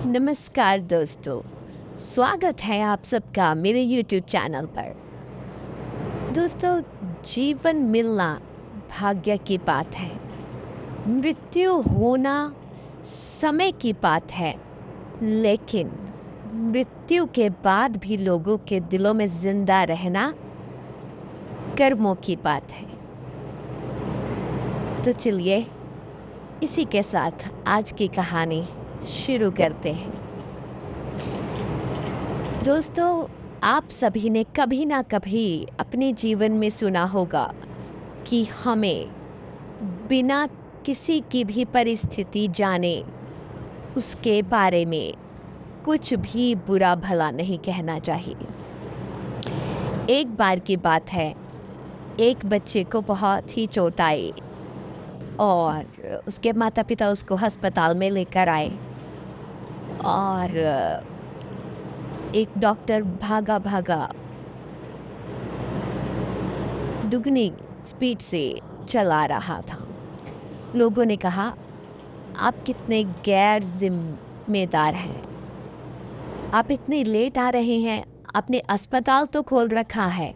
नमस्कार दोस्तों, स्वागत है आप सबका मेरे YouTube चैनल पर। दोस्तों, जीवन मिलना भाग्य की बात है, मृत्यु होना समय की बात है, लेकिन मृत्यु के बाद भी लोगों के दिलों में जिंदा रहना कर्मों की बात है। तो चलिए इसी के साथ आज की कहानी शुरू करते हैं। दोस्तों, आप सभी ने कभी ना कभी अपने जीवन में सुना होगा कि हमें बिना किसी की भी परिस्थिति जाने उसके बारे में कुछ भी बुरा भला नहीं कहना चाहिए। एक बार की बात है, एक बच्चे को बहुत ही चोट आई और उसके माता पिता उसको अस्पताल में लेकर आए और एक डॉक्टर भागा भागा दुगनी स्पीड से चला रहा था। लोगों ने कहा, आप कितने गैर जिम्मेदार हैं, आप इतने लेट आ रहे हैं, आपने अस्पताल तो खोल रखा है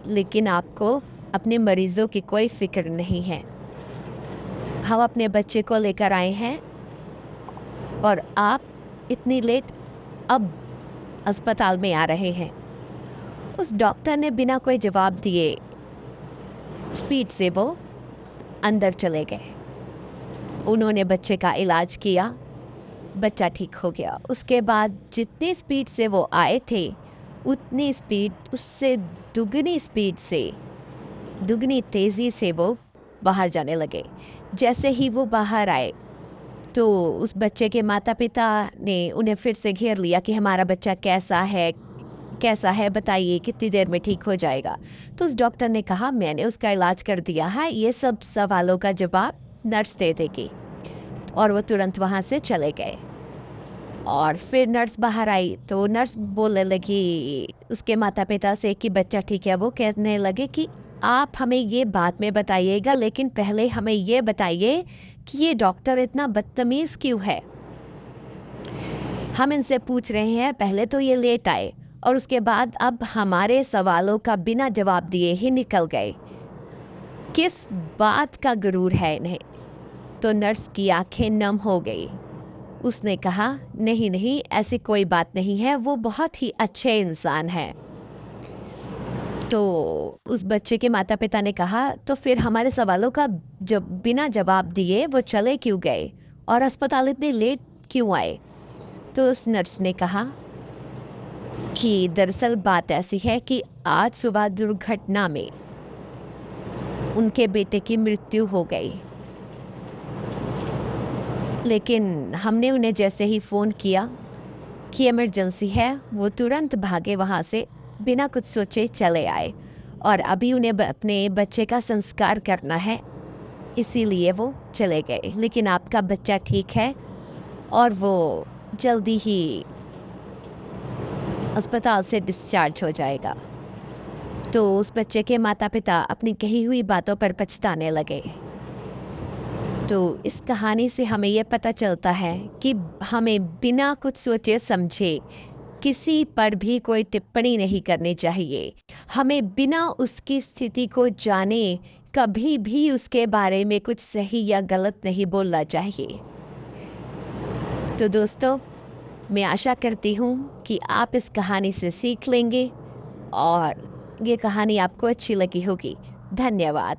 लेकिन आपको अपने मरीजों की कोई फिक्र नहीं है। हम अपने बच्चे को लेकर आए हैं और आप इतनी लेट अब अस्पताल में आ रहे हैं। उस डॉक्टर ने बिना कोई जवाब दिए स्पीड से वो अंदर चले गए। उन्होंने बच्चे का इलाज किया, बच्चा ठीक हो गया। उसके बाद जितनी स्पीड से वो आए थे उतनी स्पीड, उससे दुगनी स्पीड से, दुगनी तेज़ी से वो बाहर जाने लगे। जैसे ही वो बाहर आए तो उस बच्चे के माता पिता ने उन्हें फिर से घेर लिया कि हमारा बच्चा कैसा है बताइए, कितनी देर में ठीक हो जाएगा। तो उस डॉक्टर ने कहा, मैंने उसका इलाज कर दिया है, ये सब सवालों का जवाब नर्स दे देगी। और वो तुरंत वहाँ से चले गए। और फिर नर्स बाहर आई तो नर्स बोलने लगी उसके माता पिता से कि बच्चा ठीक है। वो कहने लगे कि आप हमें ये बाद में बताइएगा, लेकिन पहले हमें ये बताइए कि ये डॉक्टर इतना बदतमीज़ क्यों है। हम इनसे पूछ रहे हैं, पहले तो ये लेट आए और उसके बाद अब हमारे सवालों का बिना जवाब दिए ही निकल गए। किस बात का गुरूर है इन्हें। तो नर्स की आंखें नम हो गई। उसने कहा, नहीं नहीं, ऐसी कोई बात नहीं है, वो बहुत ही अच्छे इंसान हैं। तो उस बच्चे के माता पिता ने कहा, तो फिर हमारे सवालों का जब बिना जवाब दिए वो चले क्यों गए और अस्पताल इतने लेट क्यों आए। तो उस नर्स ने कहा कि दरअसल बात ऐसी है कि आज सुबह दुर्घटना में उनके बेटे की मृत्यु हो गई, लेकिन हमने उन्हें जैसे ही फ़ोन किया कि इमरजेंसी है, वो तुरंत भागे वहाँ से, बिना कुछ सोचे चले आए। और अभी उन्हें अपने बच्चे का संस्कार करना है, इसीलिए वो चले गए। लेकिन आपका बच्चा ठीक है और वो जल्दी ही अस्पताल से डिस्चार्ज हो जाएगा। तो उस बच्चे के माता पिता अपनी कही हुई बातों पर पछताने लगे। तो इस कहानी से हमें ये पता चलता है कि हमें बिना कुछ सोचे समझे किसी पर भी कोई टिप्पणी नहीं करनी चाहिए। हमें बिना उसकी स्थिति को जाने कभी भी उसके बारे में कुछ सही या गलत नहीं बोलना चाहिए। तो दोस्तों, मैं आशा करती हूँ कि आप इस कहानी से सीख लेंगे और ये कहानी आपको अच्छी लगी होगी। धन्यवाद।